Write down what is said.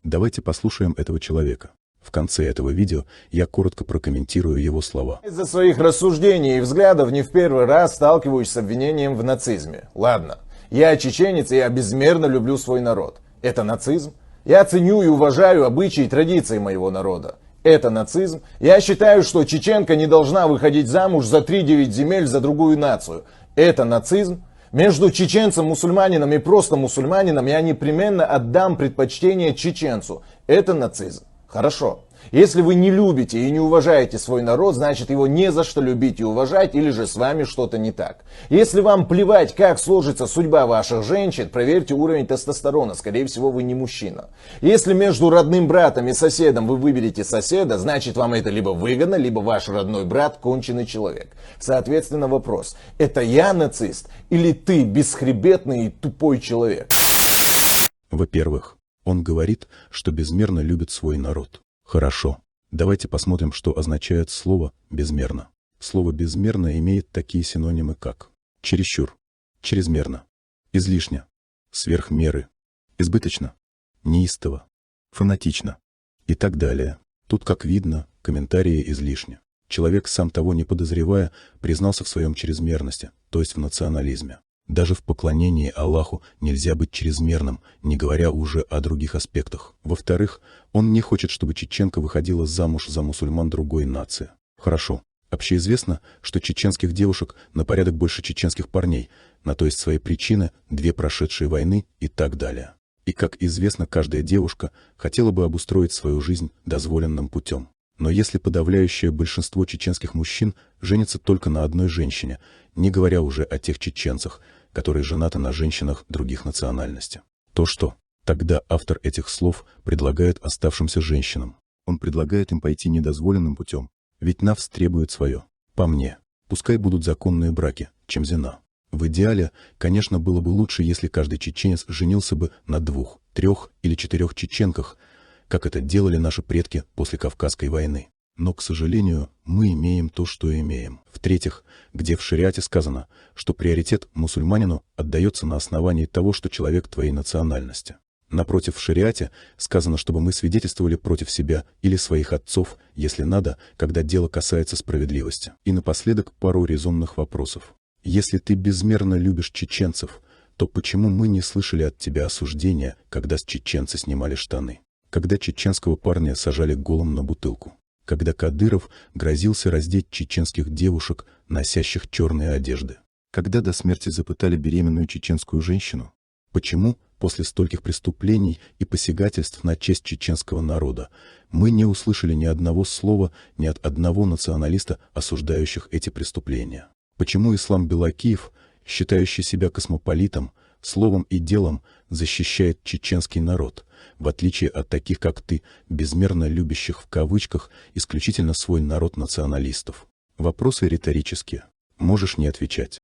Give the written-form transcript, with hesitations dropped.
Давайте послушаем этого человека. В конце этого видео я коротко прокомментирую его слова. Из-за своих рассуждений и взглядов не в первый раз сталкиваюсь с обвинением в нацизме. Ладно, я чеченец, и я безмерно люблю свой народ. Это нацизм? Я ценю и уважаю обычаи и традиции моего народа. Это нацизм? Я считаю, что чеченка не должна выходить замуж за 3-9 земель за другую нацию. Это нацизм? Между чеченцем-мусульманином и просто мусульманином я непременно отдам предпочтение чеченцу. Это нацизм. Хорошо. Если вы не любите и не уважаете свой народ, значит его не за что любить и уважать, или же с вами что-то не так. Если вам плевать, как сложится судьба ваших женщин, проверьте уровень тестостерона, скорее всего вы не мужчина. Если между родным братом и соседом вы выберете соседа, значит вам это либо выгодно, либо ваш родной брат конченый человек. Соответственно вопрос, это я нацист или ты бесхребетный и тупой человек? Во-первых, он говорит, что безмерно любит свой народ. Хорошо. Давайте посмотрим, что означает слово «безмерно». Слово «безмерно» имеет такие синонимы, как чересчур, чрезмерно, излишне, сверх меры, избыточно, неистово, фанатично и так далее. Тут, как видно, комментарии излишне. Человек, сам того не подозревая, признался в своем чрезмерности, то есть в национализме. Даже в поклонении Аллаху нельзя быть чрезмерным, не говоря уже о других аспектах. Во-вторых, он не хочет, чтобы чеченка выходила замуж за мусульман другой нации. Хорошо. Общеизвестно, что чеченских девушек на порядок больше чеченских парней, на то есть свои причины, 2 прошедшие войны и так далее. И, как известно, каждая девушка хотела бы обустроить свою жизнь дозволенным путем. Но если подавляющее большинство чеченских мужчин женится только на одной женщине, не говоря уже о тех чеченцах, которые женаты на женщинах других национальностей, то что? Тогда автор этих слов предлагает оставшимся женщинам. Он предлагает им пойти недозволенным путем, ведь навс требует свое. По мне, пускай будут законные браки, чем зина. В идеале, конечно, было бы лучше, если каждый чеченец женился бы на 2, 3 или 4 чеченках, как это делали наши предки после Кавказской войны. Но, к сожалению, мы имеем то, что имеем. В-третьих, где в шариате сказано, что приоритет мусульманину отдается на основании того, что человек твоей национальности. Напротив, в шариате сказано, чтобы мы свидетельствовали против себя или своих отцов, если надо, когда дело касается справедливости. И напоследок пару резонных вопросов. Если ты безмерно любишь чеченцев, то почему мы не слышали от тебя осуждения, когда с чеченца снимали штаны? Когда чеченского парня сажали голым на бутылку? Когда Кадыров грозился раздеть чеченских девушек, носящих черные одежды? Когда до смерти запытали беременную чеченскую женщину? Почему после стольких преступлений и посягательств на честь чеченского народа мы не услышали ни одного слова ни от одного националиста, осуждающих эти преступления? Почему Ислам Белакиев, считающий себя космополитом, словом и делом защищает чеченский народ, в отличие от таких, как ты, безмерно любящих в кавычках исключительно свой народ националистов? Вопросы риторические. Можешь не отвечать.